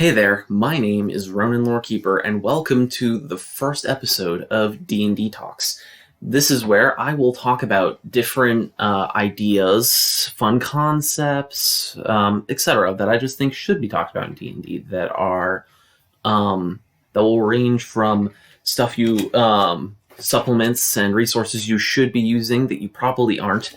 Hey there, my name is Ronan Lorekeeper, and welcome to the first episode of D&D Talks. This is where I will talk about different ideas, fun concepts, etc. that I just think should be talked about in D&D that are that will range from stuff you supplements and resources you should be using that you probably aren't,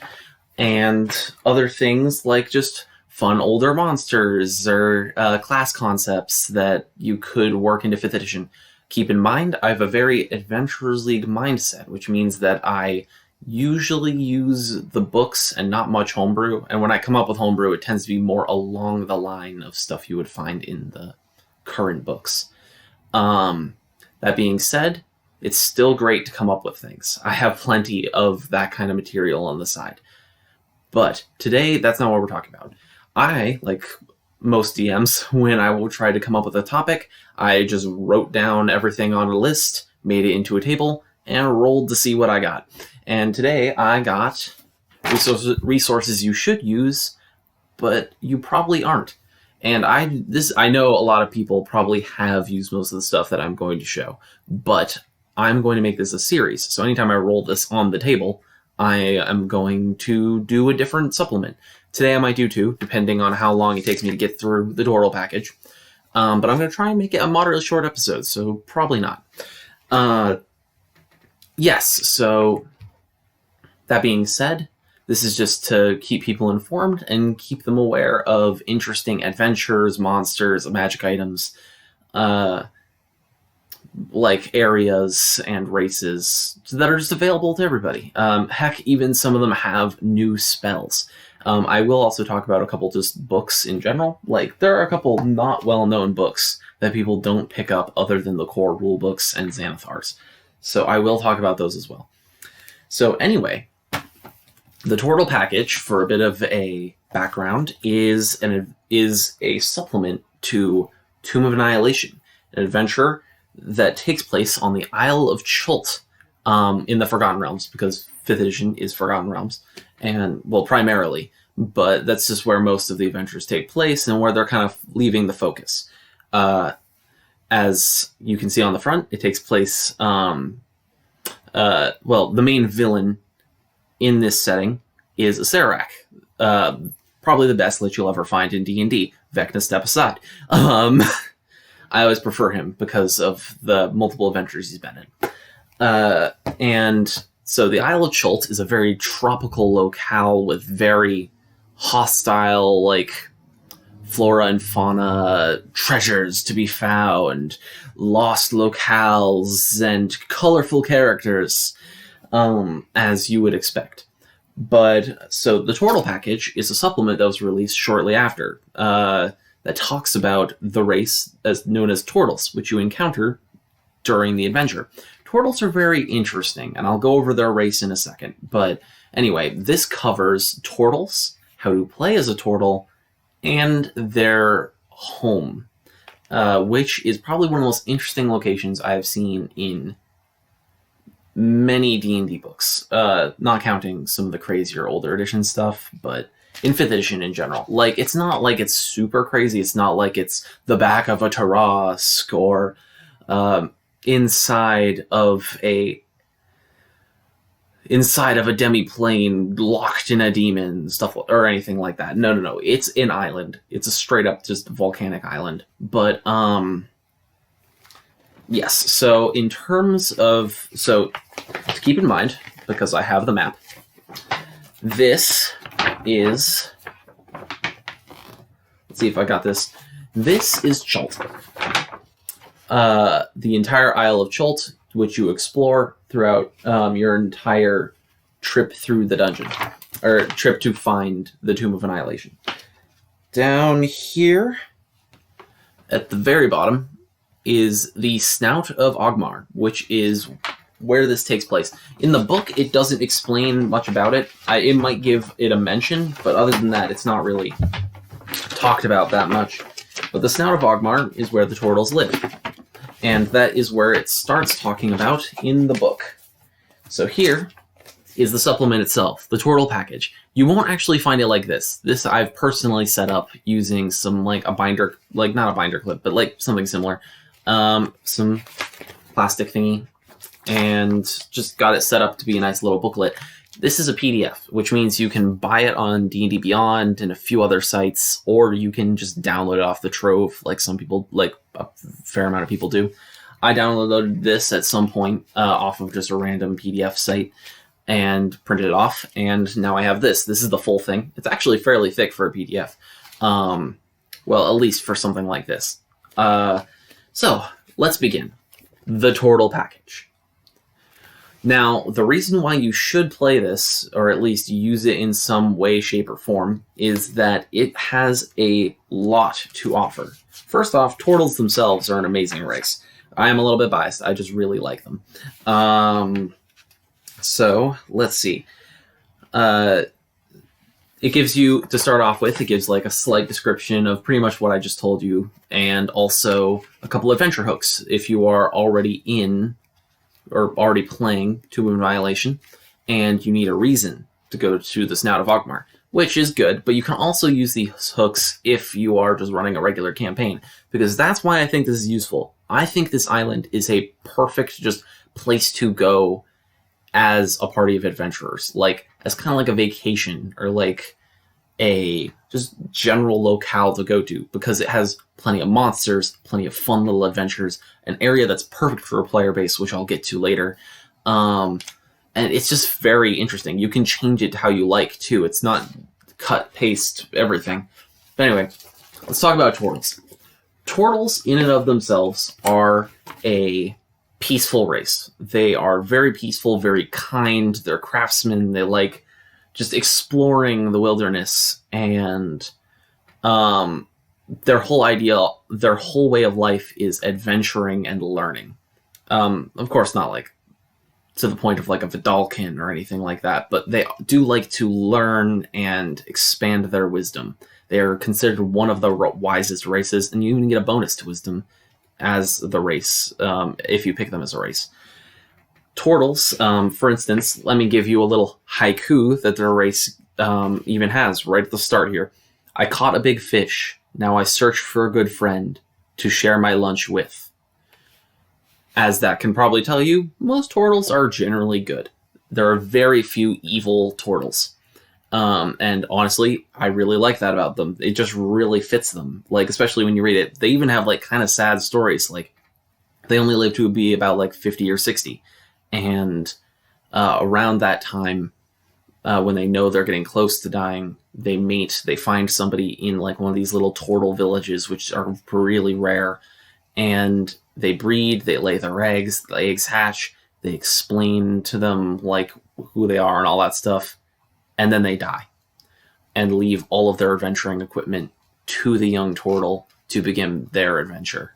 and other things like just fun older monsters or class concepts that you could work into 5th edition. Keep in mind, I have a very Adventurers League mindset, which means that I usually use the books and not much homebrew, and when I come up with homebrew, it tends to be more along the line of stuff you would find in the current books. That being said, it's still great to come up with things. I have plenty of that kind of material on the side. But today, that's not what we're talking about. I, like most DMs, when I will try to come up with a topic, I just wrote down everything on a list, made it into a table, and rolled to see what I got. And today I got resources you should use, but you probably aren't. And I know a lot of people probably have used most of the stuff that I'm going to show, but I'm going to make this a series. So anytime I roll this on the table, I am going to do a different supplement. Today I might do two, depending on how long it takes me to get through the Doral package. But I'm going to try and make it a moderately short episode, so probably not. Yes, so that being said, this is just to keep people informed and keep them aware of interesting adventures, monsters, magic items, like areas and races that are just available to everybody. Heck, even some of them have new spells. I will also talk about a couple just books in general. Like, there are a couple not well-known books that people don't pick up other than the core rule books and Xanathars. So I will talk about those as well. So anyway, the Tortle package, for a bit of a background, is a supplement to Tomb of Annihilation, an adventure that takes place on the Isle of Chult in the Forgotten Realms, because 5th edition is Forgotten Realms, and, well, primarily, but that's just where most of the adventures take place and where they're kind of leaving the focus. As you can see on the front, it takes place, the main villain in this setting is a Serac, probably the best lich you'll ever find in D&D. Vecna, step aside. I always prefer him because of the multiple adventures he's been in. And so the Isle of Chult is a very tropical locale with very hostile, like, flora and fauna, treasures to be found, lost locales, and colorful characters, as you would expect. But, so the Tortle package is a supplement that was released shortly after, that talks about the race as known as Tortles, which you encounter during the adventure. Tortles are very interesting, and I'll go over their race in a second. But anyway, this covers Tortles, how to play as a Tortle, and their home, which is probably one of the most interesting locations I have seen in many D&D books, not counting some of the crazier older edition stuff, but in 5th edition in general. Like, it's not like it's super crazy. It's not like it's the back of a Tarask or inside of a demi-plane locked in a demon, stuff, or anything like that. No. It's an island. It's a straight up just volcanic island. But, yes. So in terms of, to keep in mind, because I have the map, this is, let's see if I got this. This is Chult. The entire Isle of Chult, which you explore throughout your entire trip through the dungeon, or trip to find the Tomb of Annihilation. Down here, at the very bottom, is the Snout of Ogmar, which is where this takes place. In the book, it doesn't explain much about it. It might give it a mention, but other than that, it's not really talked about that much. But the Snout of Ogmar is where the Tortles live. And that is where it starts talking about in the book. So here, is the supplement itself, the Turtle package. You won't actually find it like this. This I've personally set up using some like a binder, like not a binder clip, but like something similar. Some plastic thingy, and just got it set up to be a nice little booklet. This is a PDF, which means you can buy it on D&D Beyond and a few other sites, or you can just download it off the Trove, like some people, like a fair amount of people do. I downloaded this at some point off of just a random PDF site and printed it off, and now I have this. This is the full thing. It's actually fairly thick for a PDF. Well, at least for something like this. So, let's begin. The Turtle package. Now, the reason why you should play this, or at least use it in some way, shape, or form, is that it has a lot to offer. First off, Turtles themselves are an amazing race. I am a little bit biased. I just really like them. So, let's see. It gives you, to start off with, it gives like a slight description of pretty much what I just told you, and also a couple adventure hooks if you are already in or already playing Two Moon Violation, and you need a reason to go to the Snout of Ogmar, which is good, but you can also use these hooks if you are just running a regular campaign, because that's why I think this is useful. I think this island is a perfect just place to go as a party of adventurers, like as kind of like a vacation or like a just general locale to go to, because it has plenty of monsters, plenty of fun little adventures, an area that's perfect for a player base, which I'll get to later. And it's just very interesting. You can change it to how you like too. It's not cut, paste, everything. But anyway, let's talk about Turtles. Turtles in and of themselves are a peaceful race. They are very peaceful, very kind. They're craftsmen. They like just exploring the wilderness, and their whole way of life is adventuring and learning. Of course, not like to the point of like a Vidalkin or anything like that, but they do like to learn and expand their wisdom. They are considered one of the wisest races, and you even get a bonus to wisdom as the race, if you pick them as a race. Turtles, for instance, let me give you a little haiku that their race even has right at the start here. I caught a big fish. Now I search for a good friend to share my lunch with. As that can probably tell you, most turtles are generally good. There are very few evil turtles. And honestly, I really like that about them. It just really fits them. Like, especially when you read it, they even have like kind of sad stories. Like, they only live to be about like 50 or 60. And around that time, when they know they're getting close to dying, they mate. They find somebody in like one of these little turtle villages, which are really rare. And they breed, they lay their eggs, the eggs hatch, they explain to them like who they are and all that stuff. And then they die and leave all of their adventuring equipment to the young turtle to begin their adventure.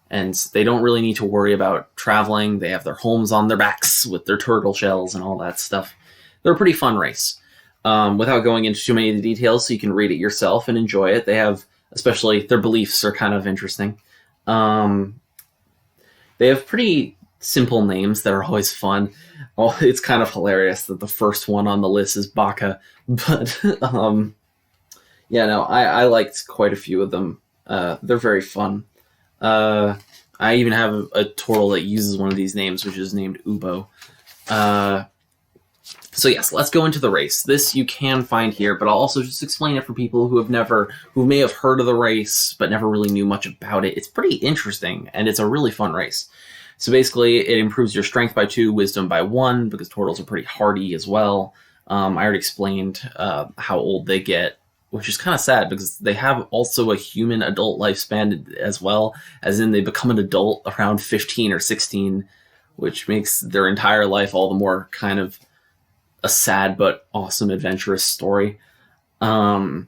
And they don't really need to worry about traveling. They have their homes on their backs with their turtle shells and all that stuff. They're a pretty fun race. Without going into too many of the details, so you can read it yourself and enjoy it. They have, especially their beliefs are kind of interesting. They have pretty simple names that are always fun. Well, it's kind of hilarious that the first one on the list is Baka. But, yeah, no, I liked quite a few of them. They're very fun. I even have a turtle that uses one of these names, which is named Ubo. So yes, let's go into the race. This you can find here, but I'll also just explain it for people who may have heard of the race, but never really knew much about it. It's pretty interesting, and it's a really fun race. So basically, it improves your strength by 2, wisdom by 1, because turtles are pretty hardy as well. I already explained how old they get, which is kind of sad, because they have also a human adult lifespan as well, as in they become an adult around 15 or 16, which makes their entire life all the more kind of a sad but awesome adventurous story. Always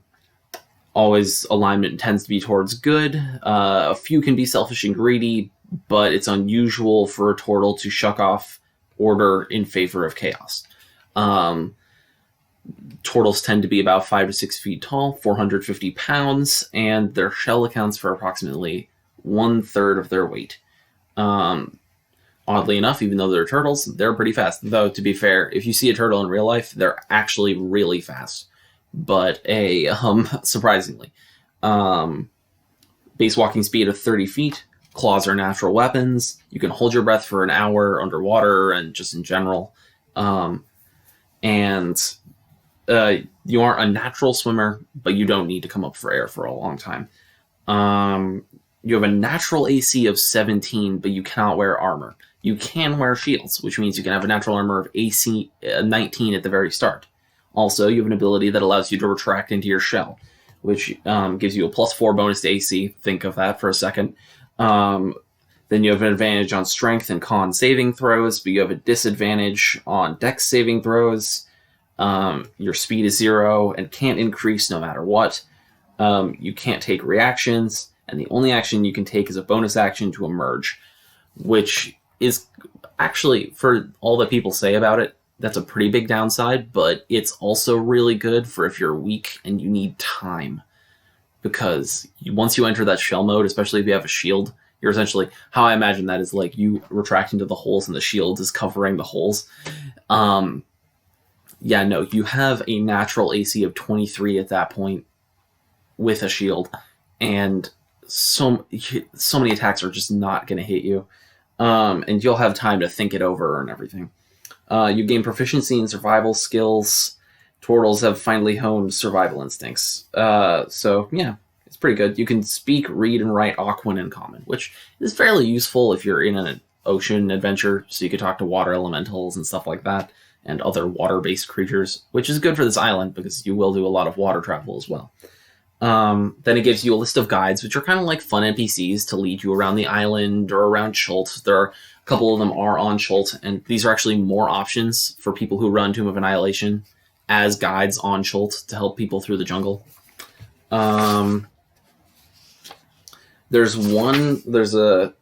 alignment tends to be towards good. A few can be selfish and greedy, but it's unusual for a turtle to shuck off order in favor of chaos. Turtles tend to be about 5 to 6 feet tall, 450 pounds, and their shell accounts for approximately 1/3 of their weight. Oddly enough, even though they're turtles, they're pretty fast. Though, to be fair, if you see a turtle in real life, they're actually really fast. But surprisingly. Base walking speed of 30 feet. Claws are natural weapons. You can hold your breath for an hour underwater and just in general. And you aren't a natural swimmer, but you don't need to come up for air for a long time. You have a natural AC of 17, but you cannot wear armor. You can wear shields, which means you can have a natural armor of AC 19 at the very start. Also, you have an ability that allows you to retract into your shell, which gives you a +4 bonus to AC. Think of that for a second. Then you have an advantage on strength and con saving throws, but you have a disadvantage on dex saving throws. Your speed is 0 and can't increase no matter what. You can't take reactions, and the only action you can take is a bonus action to emerge, which is actually, for all that people say about it, that's a pretty big downside, but it's also really good for if you're weak and you need time. Because once you enter that shell mode, especially if you have a shield, you're essentially, how I imagine that is like you retract into the holes and the shield is covering the holes. You have a natural AC of 23 at that point with a shield, and so many attacks are just not going to hit you. And you'll have time to think it over and everything. You gain proficiency in survival skills. Turtles have finely honed survival instincts. It's pretty good. You can speak, read, and write Aquan and Common, which is fairly useful if you're in an ocean adventure, so you can talk to water elementals and stuff like that, and other water-based creatures, which is good for this island because you will do a lot of water travel as well. Then it gives you a list of guides, which are kind of like fun NPCs to lead you around the island or around Chult. There are a couple of them are on Chult, and these are actually more options for people who run Tomb of Annihilation as guides on Chult to help people through the jungle. There's a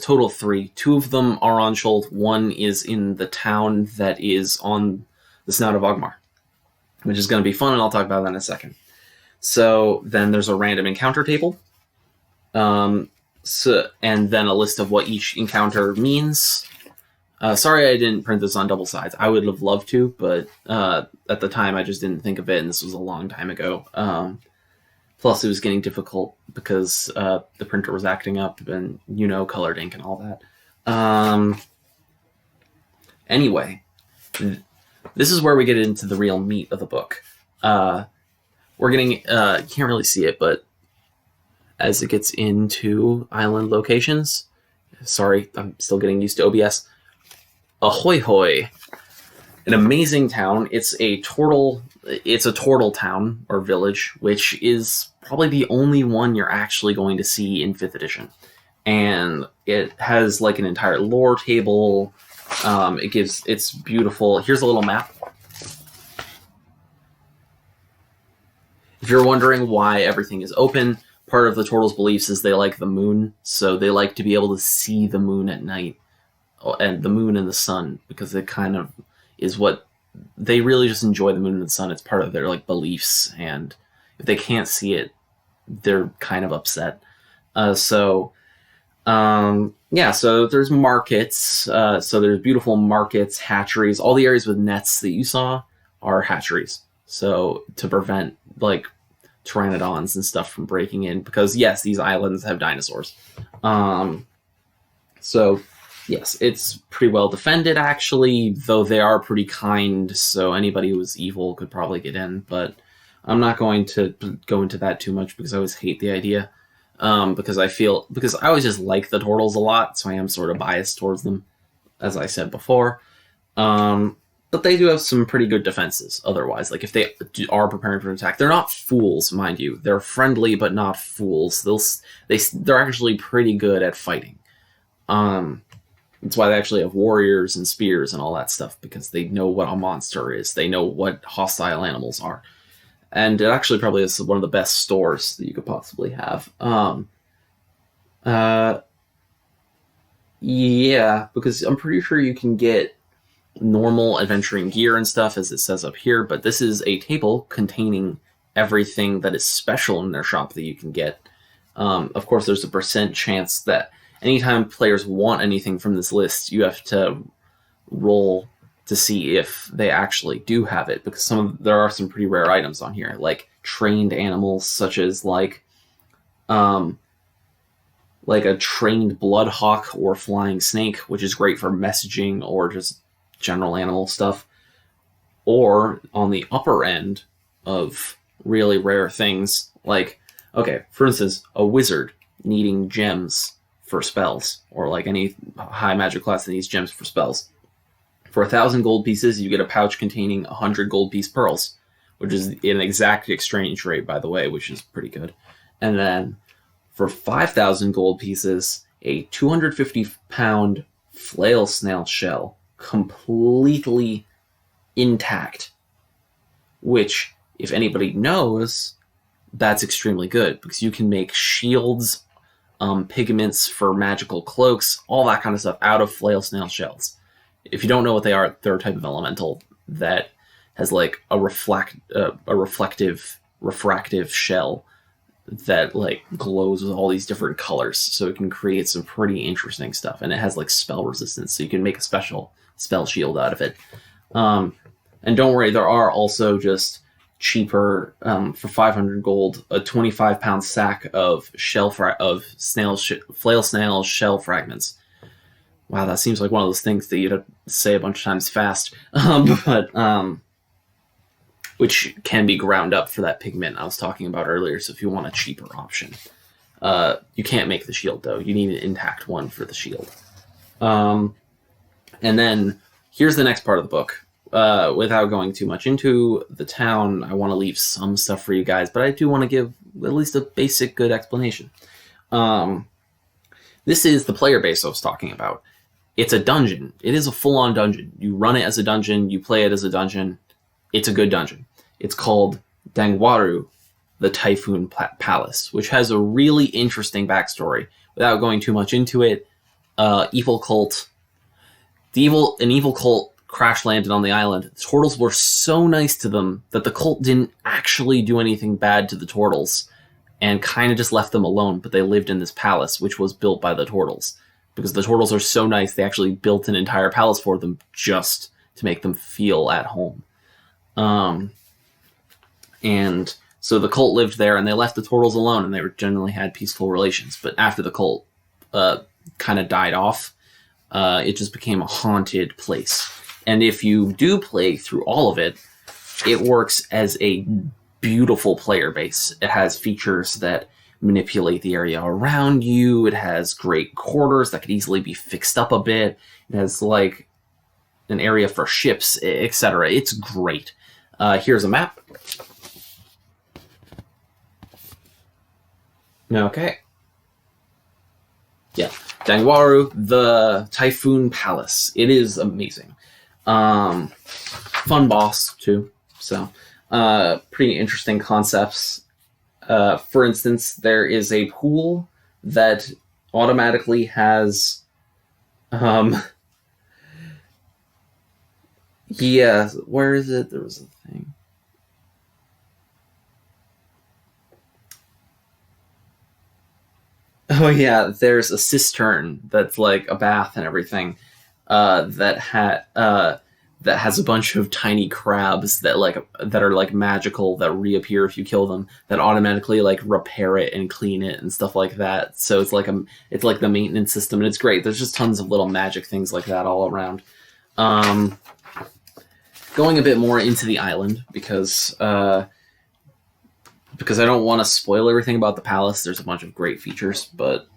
total of 3. 2 of them are on Chult. 1 is in the town that is on the Snout of Ogmar, which is going to be fun, and I'll talk about that in a second. So then there's a random encounter table, and then a list of what each encounter means. Sorry I didn't print this on double sides. I would have loved to, but at the time I just didn't think of it, and this was a long time ago. Plus it was getting difficult because the printer was acting up, and colored ink and all that. Anyway, this is where we get into the real meat of the book. We're getting, you can't really see it, but as it gets into island locations, sorry, I'm still getting used to OBS. Ahoy Hoy, an amazing town. It's a turtle town or village, which is probably the only one you're actually going to see in 5th edition. And it has like an entire lore table. It's beautiful. Here's a little map. If you're wondering why everything is open, part of the turtles' beliefs is they like the moon, so they like to be able to see the moon at night, and the moon and the sun, because it kind of is what they really just enjoy. The moon and the sun. It's part of their beliefs, and if they can't see it, they're kind of upset. So there's markets. So there's beautiful markets, hatcheries. All the areas with nets that you saw are hatcheries. So to prevent pteranodons and stuff from breaking in, because yes, these islands have dinosaurs. So yes, it's pretty well defended actually, though they are pretty kind. So anybody who was evil could probably get in, but I'm not going to go into that too much because I always hate the idea. Because I always just like the turtles a lot, so I am sort of biased towards them, as I said before. But they do have some pretty good defenses otherwise. If they are preparing for an attack, they're not fools, mind you. They're friendly, but not fools. They're actually pretty good at fighting. That's why they actually have warriors and spears and all that stuff, because they know what a monster is. They know what hostile animals are. And it actually probably is one of the best stores that you could possibly have. Because I'm pretty sure you can get normal adventuring gear and stuff, as it says up here, but this is a table containing everything that is special in their shop that you can get. Of course, there's a % chance that anytime players want anything from this list, you have to roll to see if they actually do have it, because there are some pretty rare items on here, like trained animals, such as like a trained bloodhawk or flying snake, which is great for messaging or just general animal stuff. Or on the upper end of really rare things, like, okay, for instance, a wizard needing gems for spells, or like any high magic class that needs gems for spells. For 1,000 gold pieces, you get a pouch containing 100 gold piece pearls, which is an exact exchange rate, by the way, which is pretty good. And then for 5,000 gold pieces, a 250-pound flail snail shell, completely intact, which, if anybody knows, that's extremely good, because you can make shields, pigments for magical cloaks, all that kind of stuff out of flail snail shells. If you don't know what they are, they're a type of elemental that has like a refractive shell that like glows with all these different colors, so it can create some pretty interesting stuff. And it has like spell resistance, so you can make a special spell shield out of it. And don't worry, there are also just cheaper, for 500 gold, a 25-pound sack of flail snail shell fragments. Wow, that seems like one of those things that you'd have to say a bunch of times fast. Which can be ground up for that pigment I was talking about earlier, so if you want a cheaper option. You can't make the shield, though. You need an intact one for the shield. And then, here's the next part of the book. Without going too much into the town, I want to leave some stuff for you guys, but I do want to give at least a basic good explanation. This is the player base I was talking about. It's a dungeon. It is a full-on dungeon. You run it as a dungeon, you play it as a dungeon. It's a good dungeon. It's called Dangwaru, the Typhoon Palace, which has a really interesting backstory. Without going too much into it, an evil cult crash landed on the island. The turtles were so nice to them that the cult didn't actually do anything bad to the turtles and kind of just left them alone, but they lived in this palace, which was built by the turtles. Because the turtles are so nice, they actually built an entire palace for them just to make them feel at home. And so the cult lived there, and they left the turtles alone, and they generally had peaceful relations. But after the cult kind of died off, it just became a haunted place. And if you do play through all of it, it works as a beautiful player base. It has features that manipulate the area around you. It has great quarters that could easily be fixed up a bit. It has like an area for ships, etc. It's great. Here's a map. Okay. Yeah, Dangwaru, the Typhoon Palace. It is amazing. Fun boss, too. So, pretty interesting concepts. For instance, there is a pool that automatically has... yeah, where is it? There was a thing. Oh yeah, there's a cistern that's like a bath and everything, that has a bunch of tiny crabs that are like magical, that reappear if you kill them, that automatically like repair it and clean it and stuff like that. So it's like the maintenance system, and it's great. There's just tons of little magic things like that all around. Going a bit more into the island because I don't want to spoil everything about the palace. There's a bunch of great features, but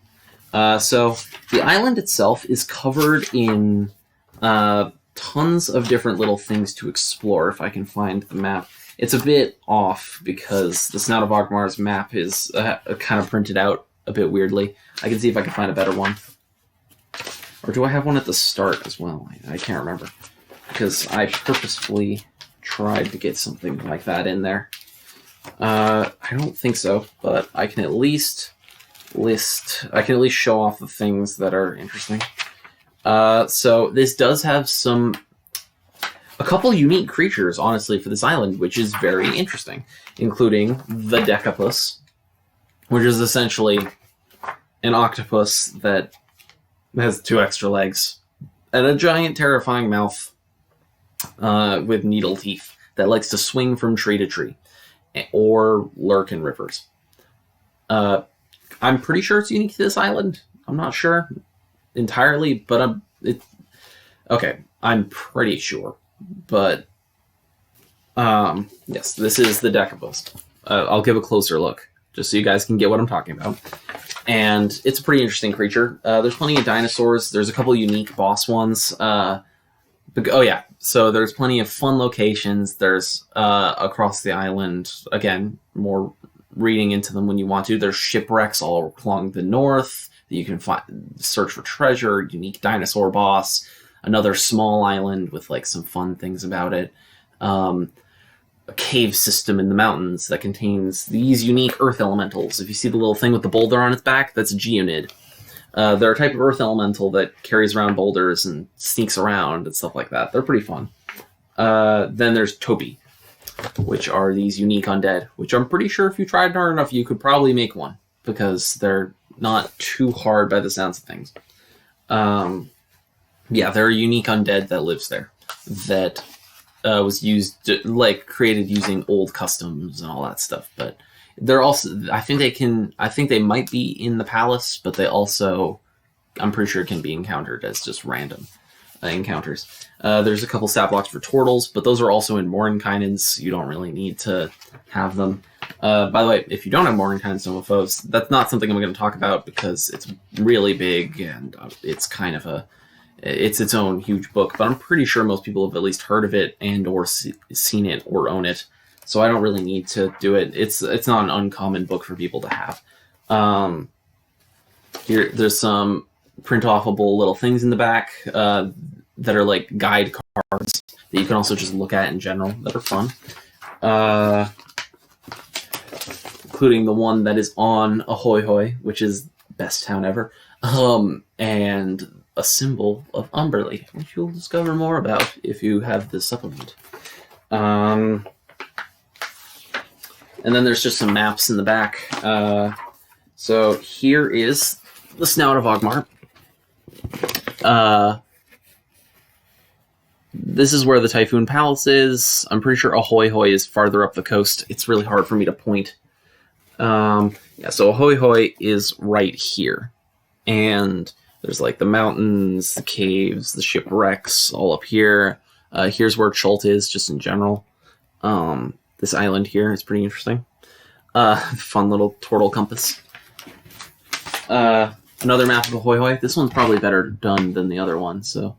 so the island itself is covered in tons of different little things to explore. If I can find the map, it's a bit off because the Snout of Ogmar's map is kind of printed out a bit weirdly. I can see if I can find a better one, or do I have one at the start as well? I can't remember, because I purposefully tried to get something like that in there. I don't think so, but I can at least show off the things that are interesting. So this does have a couple unique creatures, honestly, for this island, which is very interesting, including the Decapus, which is essentially an octopus that has 2 extra legs, and a giant terrifying mouth with needle teeth that likes to swing from tree to tree or lurk in rivers. I'm pretty sure it's unique to this island. I'm not sure entirely, but I'm pretty sure. But yes, this is the Decibels. I'll give a closer look just so you guys can get what I'm talking about. And it's a pretty interesting creature. There's plenty of dinosaurs. There's a couple unique boss ones. So there's plenty of fun locations. There's across the island, again, more reading into them when you want to. There's shipwrecks all along the north that you can search for treasure, unique dinosaur boss, another small island with like some fun things about it. A cave system in the mountains that contains these unique earth elementals. If you see the little thing with the boulder on its back, that's a Geonid. They're a type of earth elemental that carries around boulders and sneaks around and stuff like that. They're pretty fun. Then there's Topi, which are these unique undead, which I'm pretty sure if you tried hard enough, you could probably make one, because they're not too hard by the sounds of things. They're a unique undead that lives there, that was created using old customs and all that stuff. But they're also, I think they might be in the palace, but they also, I'm pretty sure, can be encountered as just random encounters. There's a couple stat blocks for turtles, but those are also in Mordenkainen's. You don't really need to have them. By the way, if you don't have Mordenkainen's Noble Foes, that's not something I'm going to talk about because it's really big and it's kind of it's its own huge book, but I'm pretty sure most people have at least heard of it and or seen it or own it. So I don't really need to do it. It's not an uncommon book for people to have. Here, there's some print-offable little things in the back that are like guide cards that you can also just look at in general that are fun. Including the one that is on Ahoy Hoy, which is best town ever. And a symbol of Umberley, which you'll discover more about if you have this supplement. And then there's just some maps in the back. So here is the Snout of Ogmar. This is where the Typhoon Palace is. I'm pretty sure Ahoy Hoy is farther up the coast. It's really hard for me to point. So Ahoy Hoy is right here. And there's like the mountains, the caves, the shipwrecks all up here. Here's where Chult is, just in general. This island here is pretty interesting. Fun little turtle compass. Another map of Ahoy Hoy. This one's probably better done than the other one. So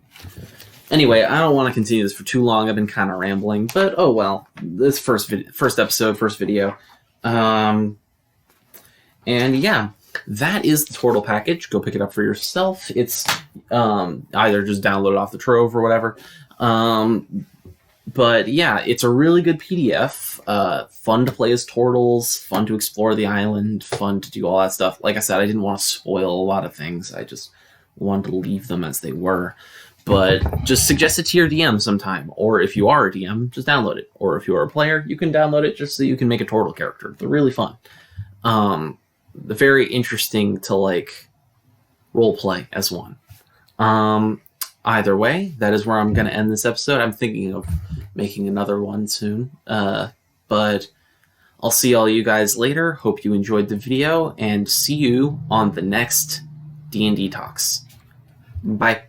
anyway, I don't want to continue this for too long. I've been kind of rambling, but oh well. This first episode, first video. And yeah. That is the Turtle package. Go pick it up for yourself. It's either just download it off the Trove or whatever. But yeah, it's a really good PDF. Fun to play as turtles, fun to explore the island, fun to do all that stuff. Like I said, I didn't want to spoil a lot of things. I just wanted to leave them as they were. But just suggest it to your DM sometime. Or if you are a DM, just download it. Or if you are a player, you can download it just so you can make a turtle character. They're really fun. Very interesting to like role play as one. Either way, that is where I'm going to end this episode. I'm thinking of making another one soon. But I'll see all you guys later. Hope you enjoyed the video and see you on the next D&D Talks. Bye.